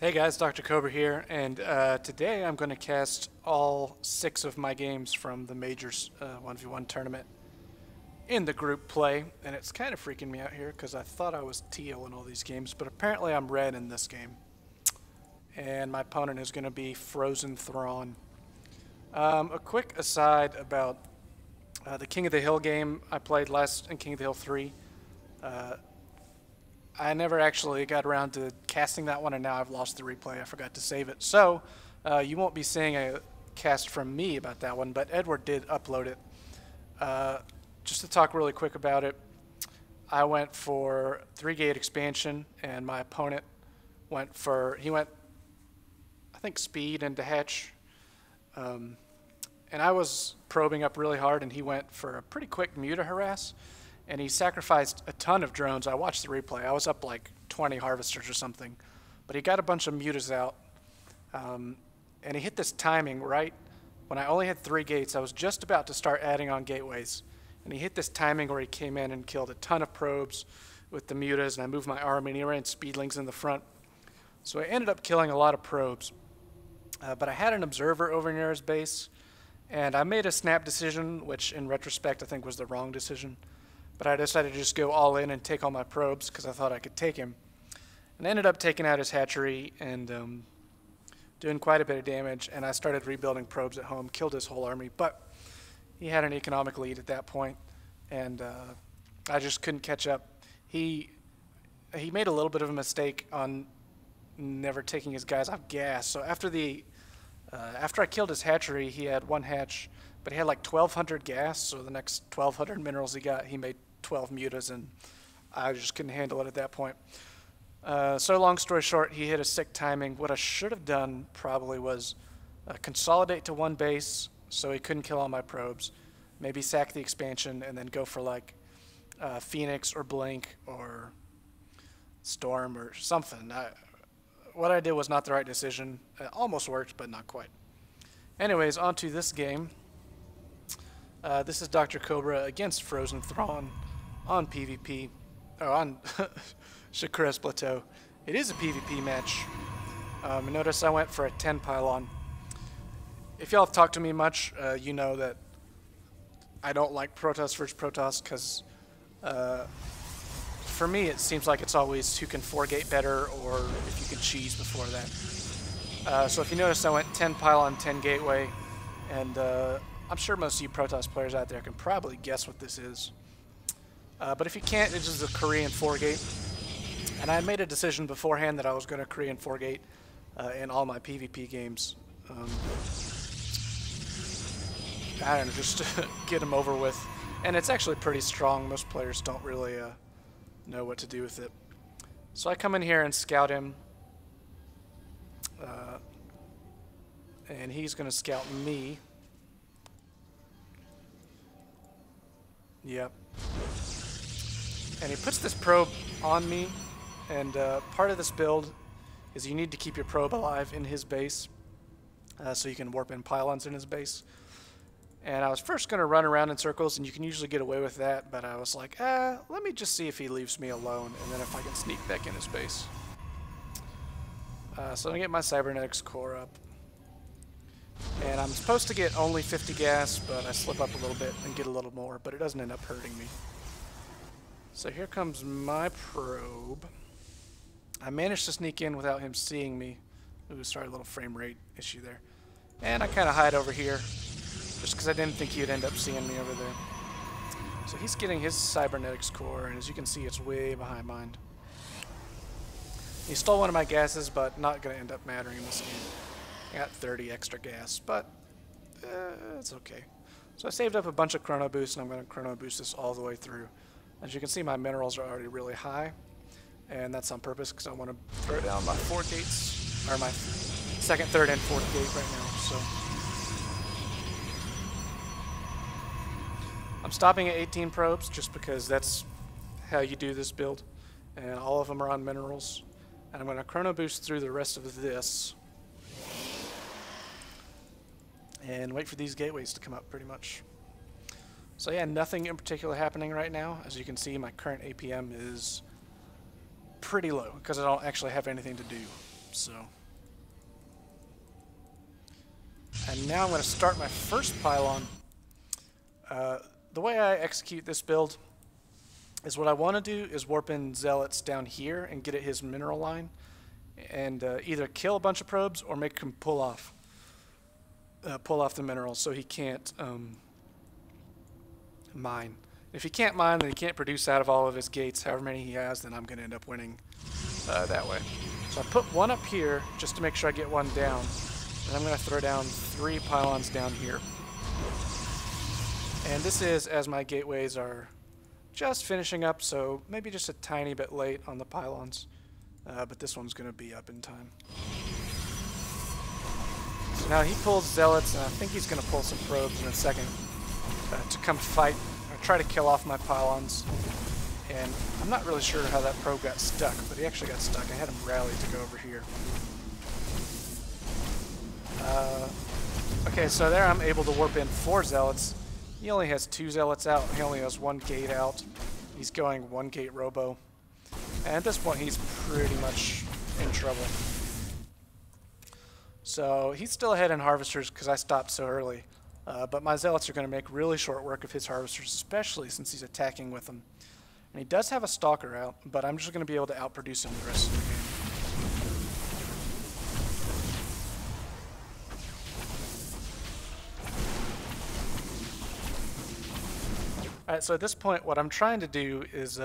Hey guys, DrKobra here, and today I'm going to cast all 6 of my games from the Majors 1v1 tournament in the group play, and it's kind of freaking me out here because I thought I was teal in all these games, but apparently I'm red in this game. And my opponent is going to be Frozenthrawn. A quick aside about the King of the Hill game I played last in King of the Hill 3. I never actually got around to casting that one, and now I've lost the replay. I forgot to save it. So, you won't be seeing a cast from me about that one, but Edward did upload it. Just to talk really quick about it, I went for 3-gate expansion, and my opponent went, I think, speed into hatch. And I was probing up really hard, and he went for a pretty quick muta harass. And he sacrificed a ton of drones. I watched the replay. I was up like 20 harvesters or something. But he got a bunch of mutas out. And he hit this timing right when I only had 3 gates. I was just about to start adding on gateways. And he hit this timing where he came in and killed a ton of probes with the mutas. And I moved my army, and he ran speedlings in the front. So I ended up killing a lot of probes. But I had an observer over near his base. And I made a snap decision, which in retrospect I think was the wrong decision. But I decided to just go all in and take all my probes because I thought I could take him. And I ended up taking out his hatchery and doing quite a bit of damage. And I started rebuilding probes at home, killed his whole army. But he had an economic lead at that point, and I just couldn't catch up. He made a little bit of a mistake on never taking his guys off gas. So after I killed his hatchery, he had 1 hatch. But he had like 1,200 gas, so the next 1,200 minerals he got, he made 12 mutas, and I just couldn't handle it at that point. So long story short, he hit a sick timing. What I should have done probably was consolidate to 1 base so he couldn't kill all my probes, maybe sack the expansion, and then go for like Phoenix or Blink or Storm or something. What I did was not the right decision. It almost worked, but not quite. Anyways, on to this game. This is DrKobra against Frozenthrawn on PvP, or on Shakuras Plateau. It is a PvP match. Notice I went for a 10 pylon. If y'all have talked to me much, you know that I don't like Protoss versus Protoss because for me it seems like it's always who can 4-gate better or if you can cheese before that. So if you notice, I went 10 pylon, 10 gateway, and I'm sure most of you Protoss players out there can probably guess what this is. But if you can't, it's just a Korean 4-gate. And I made a decision beforehand that I was going to Korean 4-gate in all my PvP games. I don't know, just to get them over with. And it's actually pretty strong. Most players don't really know what to do with it. So I come in here and scout him. And he's going to scout me. Yep. And he puts this probe on me, and part of this build is you need to keep your probe alive in his base so you can warp in pylons in his base. And I was first going to run around in circles, and you can usually get away with that, but I was like, let me just see if he leaves me alone, and then if I can sneak back in his base. So I'm going to get my cybernetics core up. And I'm supposed to get only 50 gas, but I slip up a little bit and get a little more, but it doesn't end up hurting me. So here comes my probe. I managed to sneak in without him seeing me. Ooh, sorry, a little frame rate issue there. And I kind of hide over here, just because I didn't think he'd end up seeing me over there. So he's getting his cybernetics core, and as you can see, it's way behind mine. He stole one of my gases, but not going to end up mattering in this game. I got 30 extra gas, but it's okay. So I saved up a bunch of chrono boosts, and I'm going to chrono boost this all the way through. As you can see, my minerals are already really high, and that's on purpose because I want to throw down my 4 gates, or my 2nd, 3rd, and 4th gate right now. So I'm stopping at 18 probes just because that's how you do this build, and all of them are on minerals. And I'm going to chrono boost through the rest of this. And wait for these gateways to come up, pretty much. So yeah, nothing in particular happening right now. As you can see, my current APM is pretty low because I don't actually have anything to do. So, and now I'm going to start my first pylon. The way I execute this build is what I want to do is warp in Zealots down here and get at his mineral line, and either kill a bunch of probes or make him pull off the minerals so he can't mine. If he can't mine, then he can't produce out of all of his gates, however many he has, then I'm going to end up winning that way. So I put one up here just to make sure I get one down, and I'm going to throw down 3 pylons down here. And this is as my gateways are just finishing up, so maybe just a tiny bit late on the pylons, but this one's going to be up in time. So now he pulls Zealots, and I think he's going to pull some probes in a second to come fight or try to kill off my pylons. And I'm not really sure how that probe got stuck, but he actually got stuck. I had him rally to go over here. Okay, so there I'm able to warp in 4 Zealots. He only has 2 Zealots out. He only has 1 gate out. He's going 1 gate robo. And at this point, he's pretty much in trouble. So he's still ahead in Harvesters because I stopped so early. But my Zealots are going to make really short work of his Harvesters, especially since he's attacking with them. And he does have a Stalker out, but I'm just going to be able to outproduce him the rest of the game. Alright, so at this point, what I'm trying to do is,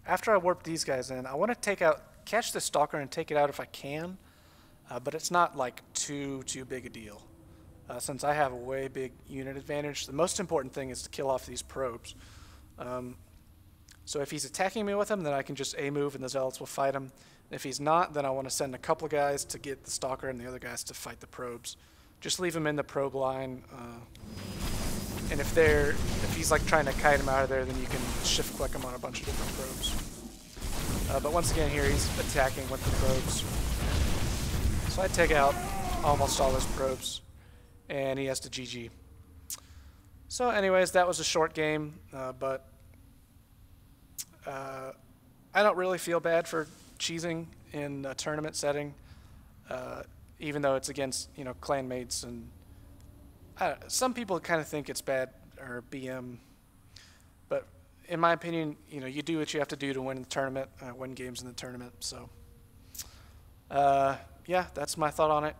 after I warp these guys in, I want to catch the Stalker and take it out if I can, but it's not like too big a deal. Since I have a way big unit advantage, the most important thing is to kill off these probes. So if he's attacking me with them, then I can just A-move and the Zealots will fight him. If he's not, then I want to send a couple of guys to get the Stalker and the other guys to fight the probes. Just leave him in the probe line. And if he's like trying to kite him out of there, then you can shift click him on a bunch of different probes. But once again here, he's attacking with the probes. So I take out almost all his probes, and he has to GG. So anyways, that was a short game, but I don't really feel bad for cheesing in a tournament setting, even though it's against, you know, clanmates, and some people kind of think it's bad or BM, but in my opinion, you know, you do what you have to do to win the tournament, win games in the tournament. So yeah, that's my thought on it.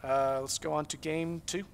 Let's go on to game 2.